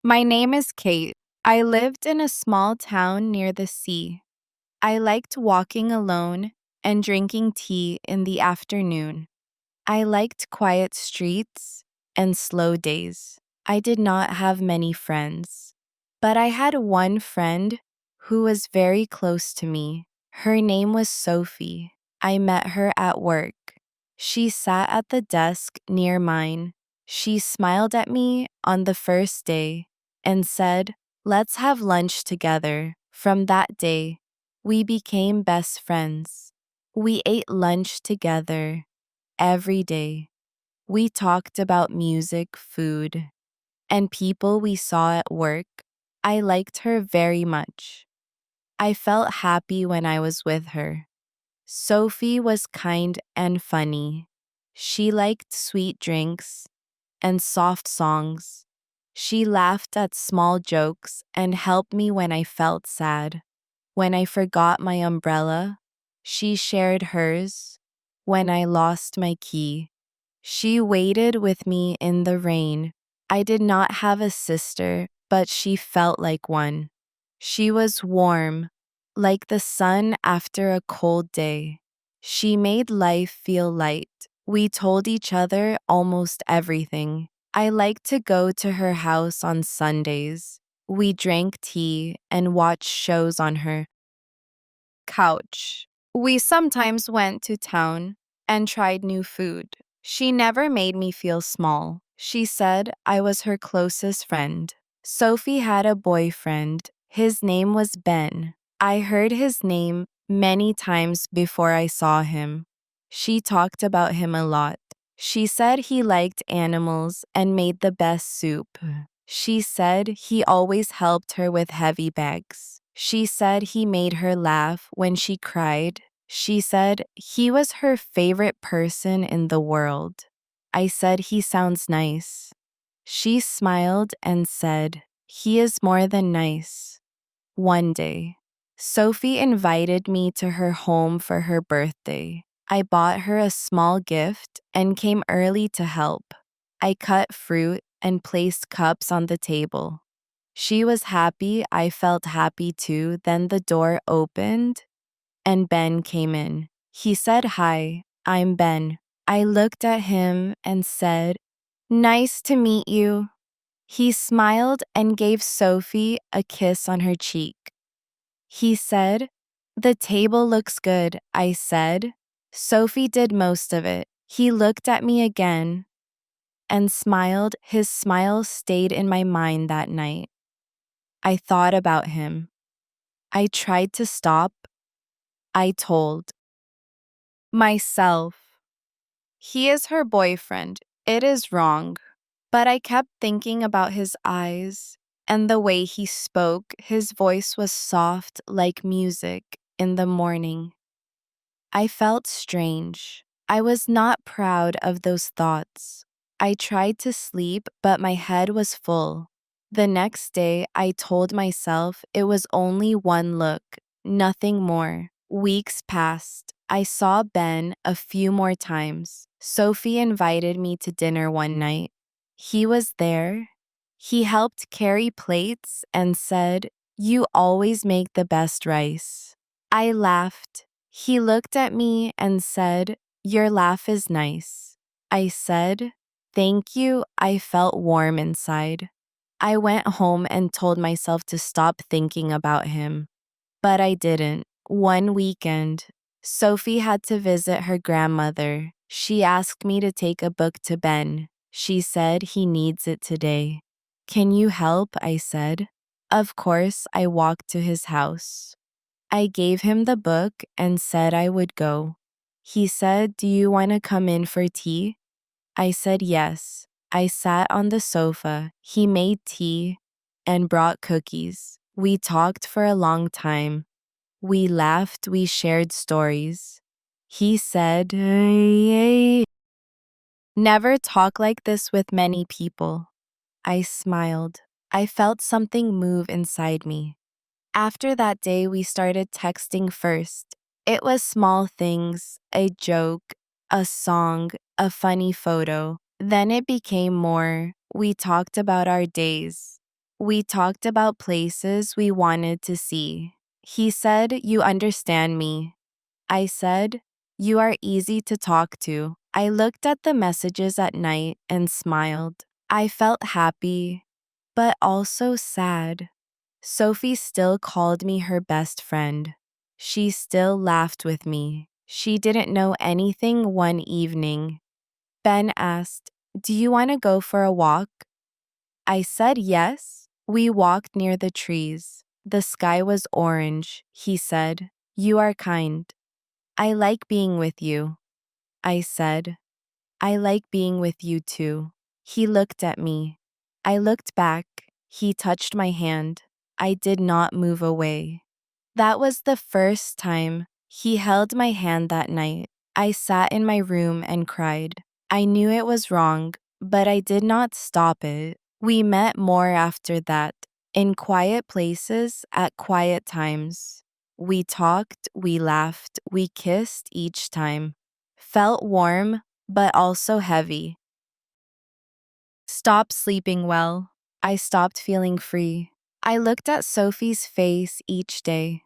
My name is Kate. I lived in a small town near the sea. I liked walking alone and drinking tea in the afternoon. I liked quiet streets and slow days. I did not have many friends, but I had one friend who was very close to me. Her name was Sophie. I met her at work. She sat at the desk near mine. She smiled at me on the first day and said, "Let's have lunch together." From that day, we became best friends. We ate lunch together every day. We talked about music, food, and people we saw at work. I liked her very much. I felt happy when I was with her. Sophie was kind and funny. She liked sweet drinks and soft songs. She laughed at small jokes and helped me when I felt sad. When I forgot my umbrella, she shared hers. When I lost my key, she waited with me in the rain. I did not have a sister, but she felt like one. She was warm, like the sun after a cold day. She made life feel light. We told each other almost everything. I liked to go to her house on Sundays. We drank tea and watched shows on her couch. We sometimes went to town and tried new food. She never made me feel small. She said I was her closest friend. Sophie had a boyfriend. His name was Ben. I heard his name many times before I saw him. She talked about him a lot. She said he liked animals and made the best soup. She said he always helped her with heavy bags. She said he made her laugh when she cried. She said he was her favorite person in the world. I said he sounds nice. She smiled and said, "He is more than nice." One day, Sophie invited me to her home for her birthday. I bought her a small gift and came early to help. I cut fruit and placed cups on the table. She was happy. I felt happy too. Then the door opened and Ben came in. He said, "Hi, I'm Ben." I looked at him and said, "Nice to meet you." He smiled and gave Sophie a kiss on her cheek. He said, "The table looks good," I said. Sophie did most of it. He looked at me again and smiled. His smile stayed in my mind that night. I thought about him. I tried to stop. I told myself, he is her boyfriend. It is wrong. But I kept thinking about his eyes and the way he spoke. His voice was soft like music in the morning. I felt strange. I was not proud of those thoughts. I tried to sleep, but my head was full. The next day, I told myself it was only one look, nothing more. Weeks passed. I saw Ben a few more times. Sophie invited me to dinner one night. He was there. He helped carry plates and said, "You always make the best rice." I laughed. He looked at me and said, "Your laugh is nice." I said, "Thank you." I felt warm inside. I went home and told myself to stop thinking about him. But I didn't. One weekend, Sophie had to visit her grandmother. She asked me to take a book to Ben. She said he needs it today. "Can you help?" I said. Of course, I walked to his house. I gave him the book and said I would go. He said, "Do you want to come in for tea?" I said yes. I sat on the sofa. He made tea and brought cookies. We talked for a long time. We laughed, we shared stories. He said, "Never talk like this with many people." I smiled. I felt something move inside me. After that day, we started texting first. It was small things, a joke, a song, a funny photo. Then it became more. We talked about our days. We talked about places we wanted to see. He said, "You understand me." I said, "You are easy to talk to." I looked at the messages at night and smiled. I felt happy, but also sad. Sophie still called me her best friend. She still laughed with me. She didn't know anything one evening. Ben asked, "Do you want to go for a walk?" I said yes. We walked near the trees. The sky was orange. He said, "You are kind." "I like being with you." I said, "I like being with you too." He looked at me. I looked back. He touched my hand. I did not move away. That was the first time he held my hand that night. I sat in my room and cried. I knew it was wrong, but I did not stop it. We met more after that, in quiet places at quiet times. We talked, we laughed, we kissed each time. Felt warm, but also heavy. Stopped sleeping well. I stopped feeling free. I looked at Sophie's face each day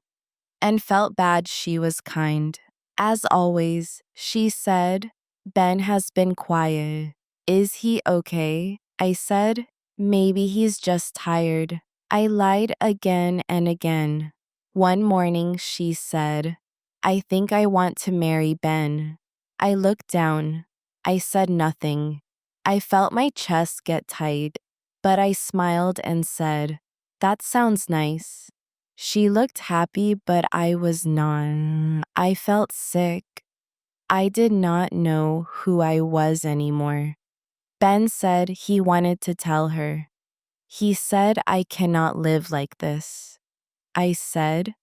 and felt bad she was kind. As always, she said, "Ben has been quiet. Is he okay?" I said, "Maybe he's just tired." I lied again and again. One morning she said, "I think I want to marry Ben." I looked down. I said nothing. I felt my chest get tight, but I smiled and said, "That sounds nice." She looked happy, but I was not. I felt sick. I did not know who I was anymore. Ben said he wanted to tell her. He said I cannot live like this. I said,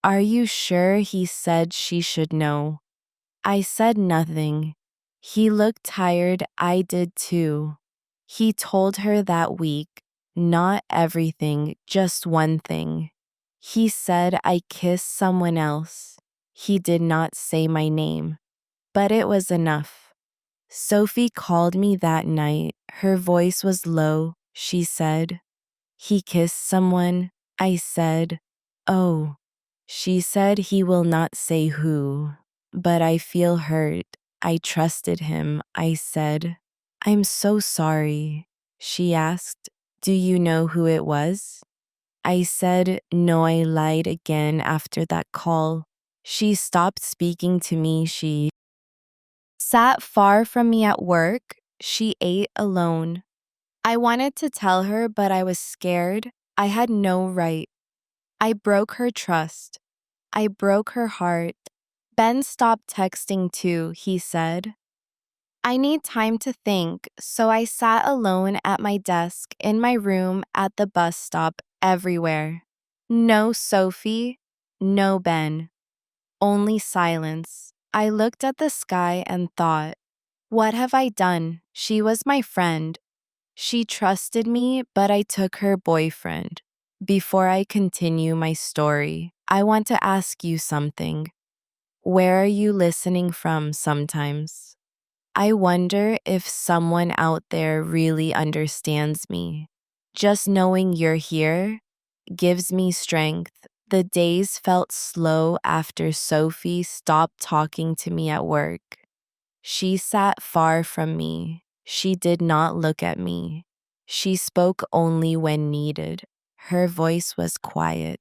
"Are you sure?" He said she should know. I said nothing. He looked tired. I did too. He told her that week, not everything, just one thing. He said I kissed someone else. He did not say my name, but it was enough. Sophie called me that night. Her voice was low. She said, "He kissed someone." I said, "Oh." She said he will not say who, but I feel hurt. I trusted him. I said, "I'm so sorry." She asked, "Do you know who it was?" I said, "No." I lied again after that call. She stopped speaking to me. She sat far from me at work. She ate alone. I wanted to tell her, but I was scared. I had no right. I broke her trust. I broke her heart. Ben stopped texting too, he said. I need time to think, so I sat alone at my desk, in my room, at the bus stop, everywhere. No Sophie, no Ben. Only silence. I looked at the sky and thought, what have I done? She was my friend. She trusted me, but I took her boyfriend. Before I continue my story, I want to ask you something. Where are you listening from sometimes? I wonder if someone out there really understands me. Just knowing you're here gives me strength. The days felt slow after Sophie stopped talking to me at work. She sat far from me. She did not look at me. She spoke only when needed. Her voice was quiet.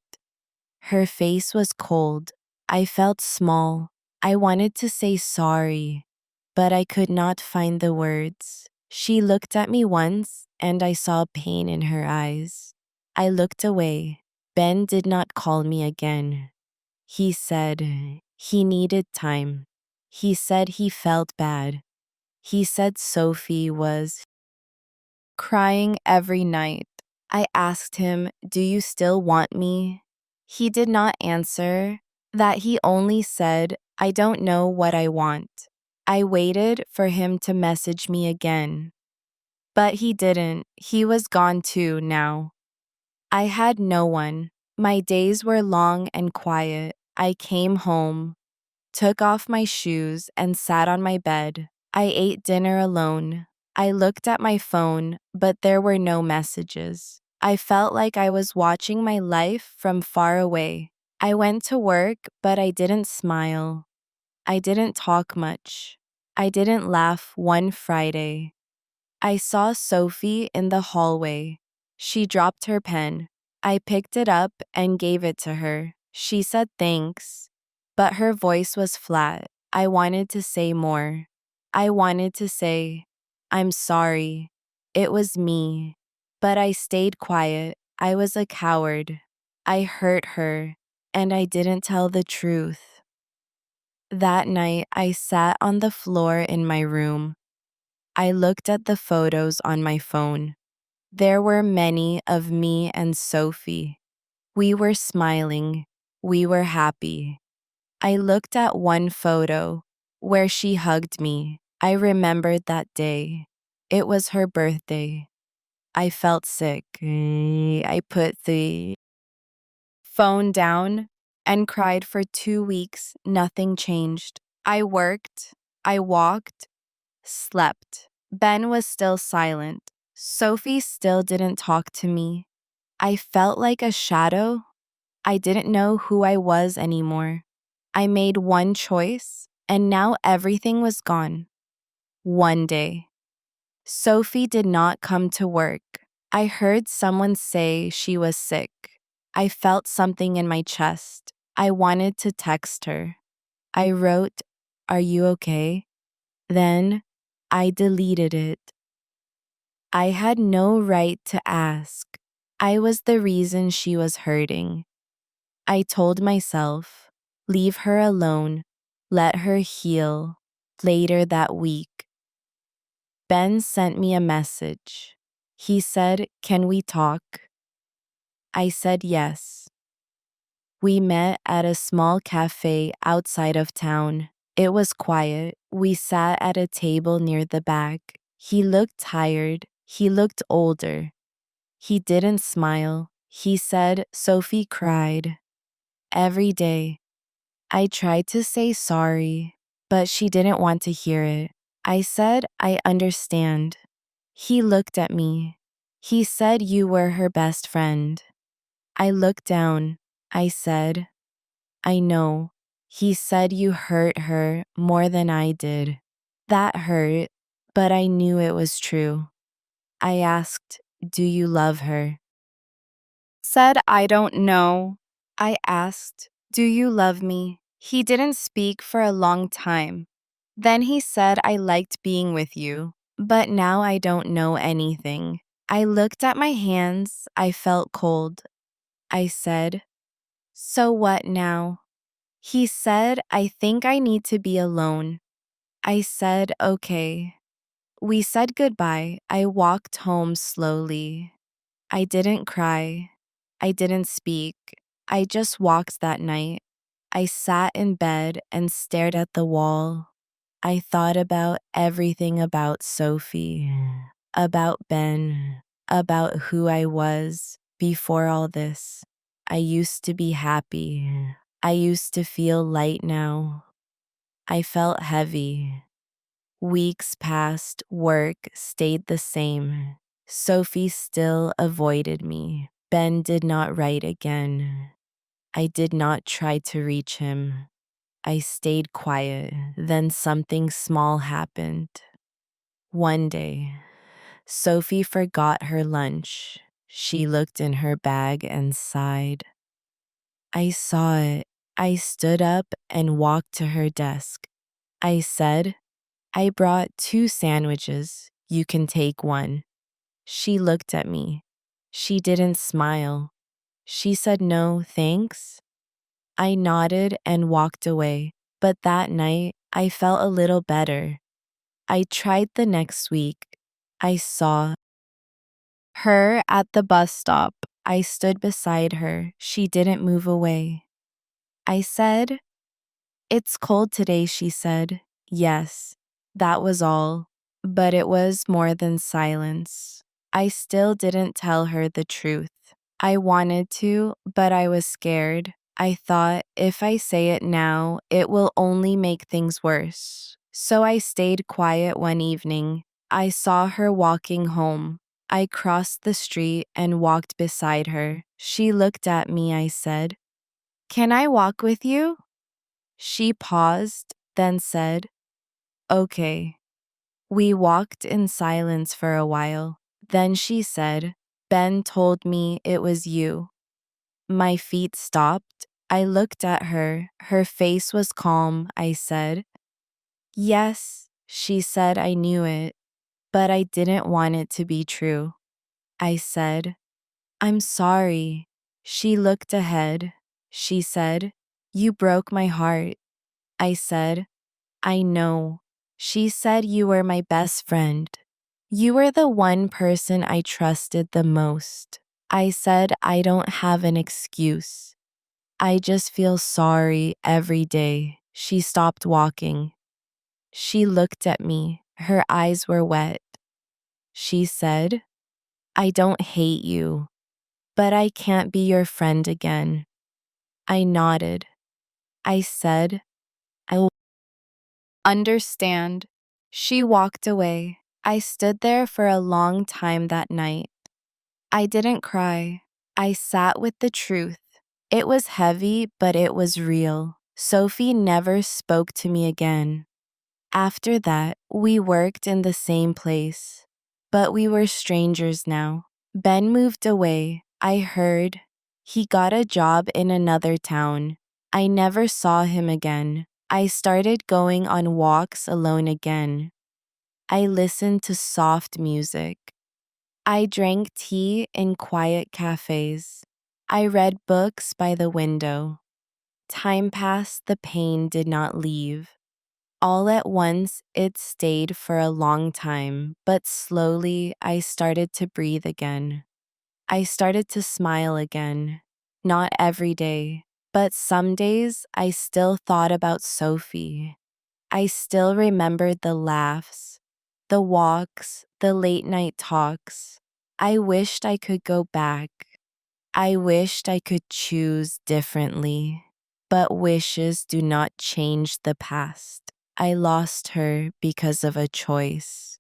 Her face was cold. I felt small. I wanted to say sorry, but I could not find the words. She looked at me once, and I saw pain in her eyes. I looked away. Ben did not call me again. He said he needed time. He said he felt bad. He said Sophie was crying every night. I asked him, "Do you still want me?" He did not answer. That he only said, "I don't know what I want." I waited for him to message me again. But he didn't. He was gone too now. I had no one. My days were long and quiet. I came home, took off my shoes, and sat on my bed. I ate dinner alone. I looked at my phone, but there were no messages. I felt like I was watching my life from far away. I went to work, but I didn't smile. I didn't talk much. I didn't laugh one Friday. I saw Sophie in the hallway. She dropped her pen. I picked it up and gave it to her. She said thanks, but her voice was flat. I wanted to say more. I wanted to say, I'm sorry. It was me. But I stayed quiet. I was a coward. I hurt her, and I didn't tell the truth. That night, I sat on the floor in my room. I looked at the photos on my phone. There were many of me and Sophie. We were smiling. We were happy. I looked at one photo where she hugged me. I remembered that day. It was her birthday. I felt sick. I put the phone down and cried for 2 weeks. Nothing changed. I worked. I walked. Slept. Ben was still silent. Sophie still didn't talk to me. I felt like a shadow. I didn't know who I was anymore. I made one choice, and now everything was gone. One day, Sophie did not come to work. I heard someone say she was sick. I felt something in my chest. I wanted to text her. I wrote, "Are you okay?" Then I deleted it. I had no right to ask. I was the reason she was hurting. I told myself, leave her alone, let her heal. Later that week, Ben sent me a message. He said, "Can we talk?" I said yes. We met at a small cafe outside of town. It was quiet. We sat at a table near the back. He looked tired. He looked older. He didn't smile. He said Sophie cried every day. I tried to say sorry, but she didn't want to hear it. I said, I understand. He looked at me. He said you were her best friend. I looked down. I said, I know. He said you hurt her more than I did. That hurt, but I knew it was true. I asked, do you love her? Said, I don't know. I asked, do you love me? He didn't speak for a long time. Then he said, I liked being with you, but now I don't know anything. I looked at my hands. I felt cold. I said, so what now? He said, I think I need to be alone. I said, okay. We said goodbye. I walked home slowly. I didn't cry. I didn't speak. I just walked that night. I sat in bed and stared at the wall. I thought about everything about Sophie, about Ben, about who I was before all this. I used to be happy. I used to feel light now. I felt heavy. Weeks passed, work stayed the same. Sophie still avoided me. Ben did not write again. I did not try to reach him. I stayed quiet. Then something small happened. One day, Sophie forgot her lunch. She looked in her bag and sighed. I saw it. I stood up and walked to her desk. I said, I brought 2 sandwiches. You can take one. She looked at me. She didn't smile. She said no, thanks. I nodded and walked away, but that night I felt a little better. I tried the next week. I saw her at the bus stop. I stood beside her. She didn't move away. I said, it's cold today, she said. Yes, that was all. But it was more than silence. I still didn't tell her the truth. I wanted to, but I was scared. I thought if I say it now, it will only make things worse. So I stayed quiet one evening. I saw her walking home. I crossed the street and walked beside her. She looked at me. I said, "Can I walk with you?" She paused, then said, "Okay." We walked in silence for a while. Then she said, "Ben told me it was you." My feet stopped. I looked at her. Her face was calm. I said, "Yes." She said, "I knew it, but I didn't want it to be true." I said, "I'm sorry." She looked ahead. She said, "You broke my heart." I said, "I know." She said, "You were my best friend. You were the one person I trusted the most." I said, "I don't have an excuse. I just feel sorry every day." She stopped walking. She looked at me. Her eyes were wet. She said, "I don't hate you, but I can't be your friend again." I nodded. I said, "I will understand." She walked away. I stood there for a long time that night. I didn't cry. I sat with the truth. It was heavy, but it was real. Sophie never spoke to me again. After that, we worked in the same place, but we were strangers now. Ben moved away. I heard he got a job in another town. I never saw him again. I started going on walks alone again. I listened to soft music. I drank tea in quiet cafes. I read books by the window. Time passed, the pain did not leave. All at once, it stayed for a long time, but slowly I started to breathe again. I started to smile again. Not every day, but some days I still thought about Sophie. I still remembered the laughs, the walks, the late night talks. I wished I could go back. I wished I could choose differently. But wishes do not change the past. I lost her because of a choice.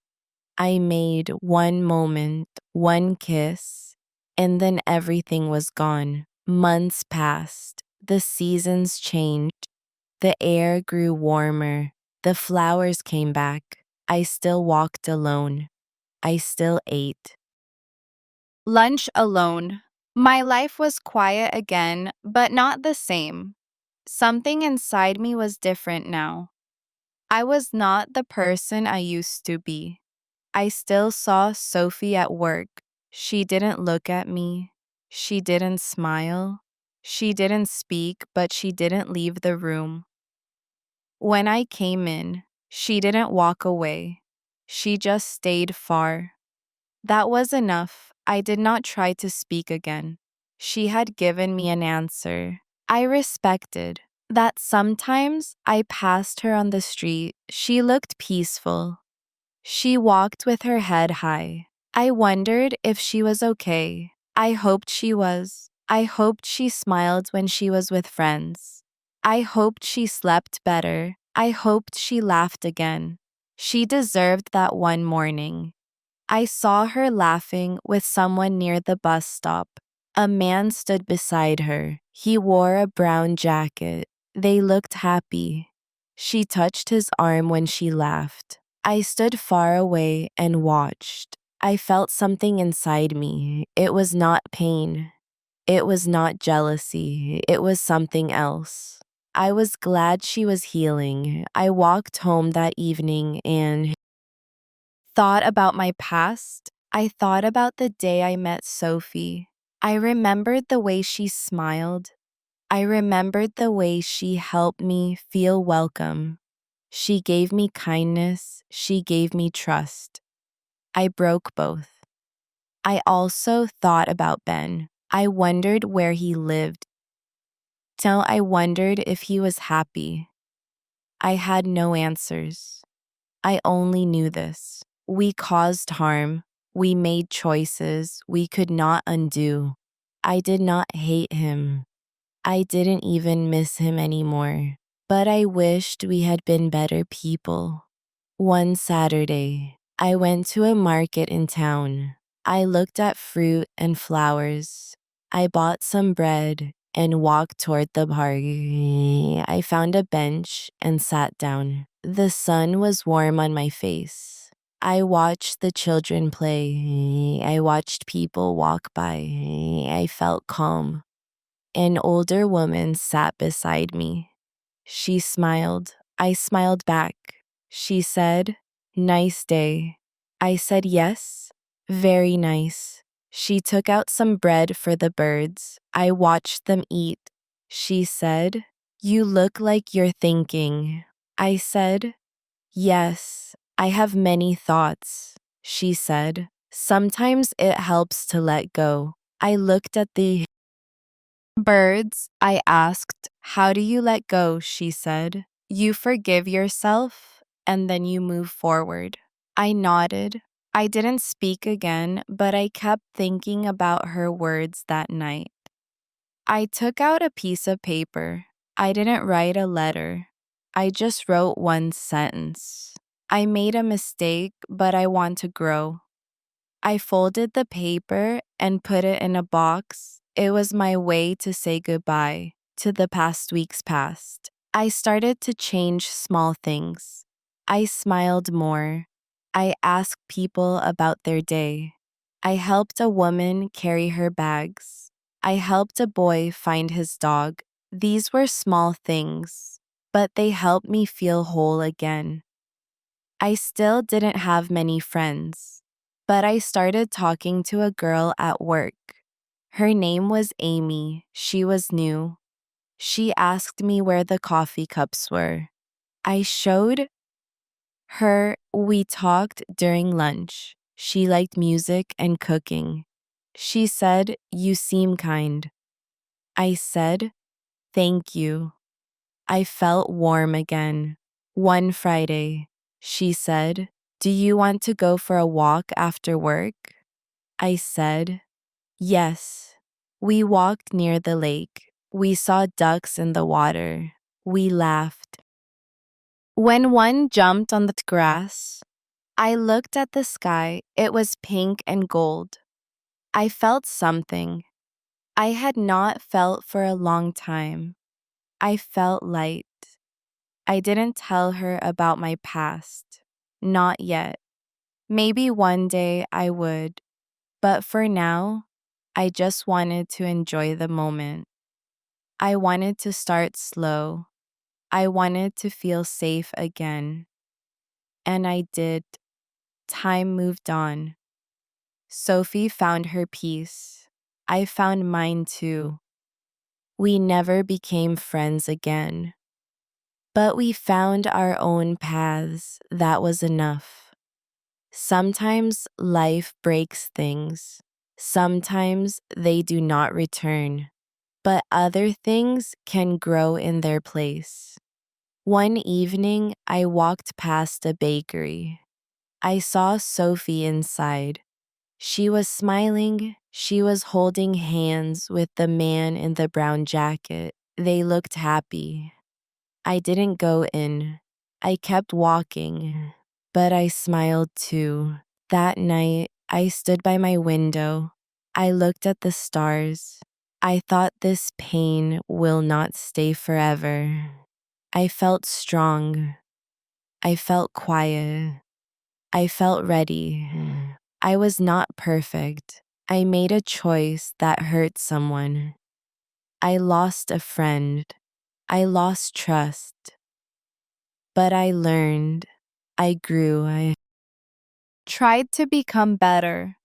I made one moment, one kiss, and then everything was gone. Months passed. The seasons changed. The air grew warmer. The flowers came back. I still walked alone. I still ate lunch alone. My life was quiet again, but not the same. Something inside me was different now. I was not the person I used to be. I still saw Sophie at work. She didn't look at me. She didn't smile. She didn't speak, but she didn't leave the room. When I came in, she didn't walk away. She just stayed far. That was enough. I did not try to speak again. She had given me an answer. I respected that. Sometimes I passed her on the street. She looked peaceful. She walked with her head high. I wondered if she was okay. I hoped she was. I hoped she smiled when she was with friends. I hoped she slept better. I hoped she laughed again. She deserved that one morning. I saw her laughing with someone near the bus stop. A man stood beside her. He wore a brown jacket. They looked happy. She touched his arm when she laughed. I stood far away and watched. I felt something inside me. It was not pain. It was not jealousy. It was something else. I was glad she was healing. I walked home that evening and thought about my past. I thought about the day I met Sophie. I remembered the way she smiled. I remembered the way she helped me feel welcome. She gave me kindness. She gave me trust. I broke both. I also thought about Ben. I wondered where he lived. Till I wondered if he was happy. I had no answers. I only knew this. We caused harm. We made choices we could not undo. I did not hate him. I didn't even miss him anymore. But I wished we had been better people. One Saturday, I went to a market in town. I looked at fruit and flowers. I bought some bread and walked toward the park. I found a bench and sat down. The sun was warm on my face. I watched the children play. I watched people walk by. I felt calm. An older woman sat beside me. She smiled. I smiled back. She said, "Nice day." I said, "Yes, very nice." She took out some bread for the birds. I watched them eat. She said, "You look like you're thinking." I said, "Yes, I have many thoughts." She said, "Sometimes it helps to let go." I looked at the birds. I asked, "How do you let go?" She said, "You forgive yourself and then you move forward." I nodded. I didn't speak again, but I kept thinking about her words that night. I took out a piece of paper. I didn't write a letter. I just wrote one sentence. I made a mistake, but I want to grow. I folded the paper and put it in a box. It was my way to say goodbye to the past weeks past. I started to change small things. I smiled more. I asked people about their day. I helped a woman carry her bags. I helped a boy find his dog. These were small things, but they helped me feel whole again. I still didn't have many friends, but I started talking to a girl at work. Her name was Amy. She was new. She asked me where the coffee cups were. I showed her. We talked during lunch. She liked music and cooking. She said, "You seem kind." I said, "Thank you." I felt warm again. One Friday, she said, "Do you want to go for a walk after work?" I said, "Yes." We walked near the lake. We saw ducks in the water. We laughed. When one jumped on the grass, I looked at the sky. It was pink and gold. I felt something I had not felt for a long time. I felt light. I didn't tell her about my past. Not yet. Maybe one day I would. But for now, I just wanted to enjoy the moment. I wanted to start slow. I wanted to feel safe again. And I did. Time moved on. Sophie found her peace. I found mine too. We never became friends again. But we found our own paths. That was enough. Sometimes life breaks things. Sometimes they do not return. But other things can grow in their place. One evening, I walked past a bakery. I saw Sophie inside. She was smiling. She was holding hands with the man in the brown jacket. They looked happy. I didn't go in. I kept walking, but I smiled too. That night, I stood by my window. I looked at the stars. I thought this pain will not stay forever. I felt strong. I felt quiet. I felt ready. I was not perfect. I made a choice that hurt someone. I lost a friend. I lost trust. But I learned. I grew. I tried to become better.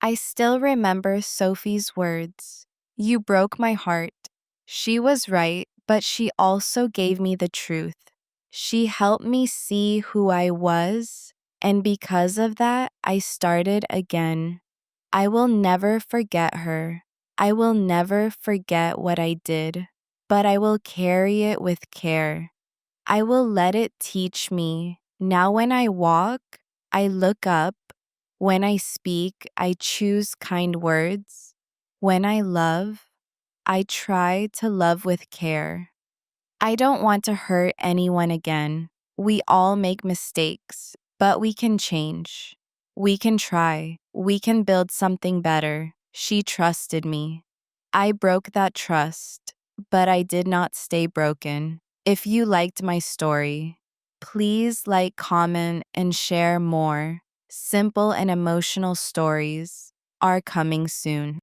I still remember Sophie's words. "You broke my heart." She was right, but she also gave me the truth. She helped me see who I was, and because of that, I started again. I will never forget her. I will never forget what I did, but I will carry it with care. I will let it teach me. Now when I walk, I look up. When I speak, I choose kind words. When I love, I try to love with care. I don't want to hurt anyone again. We all make mistakes, but we can change. We can try. We can build something better. She trusted me. I broke that trust, but I did not stay broken. If you liked my story, please like, comment, and share more. Simple and emotional stories are coming soon.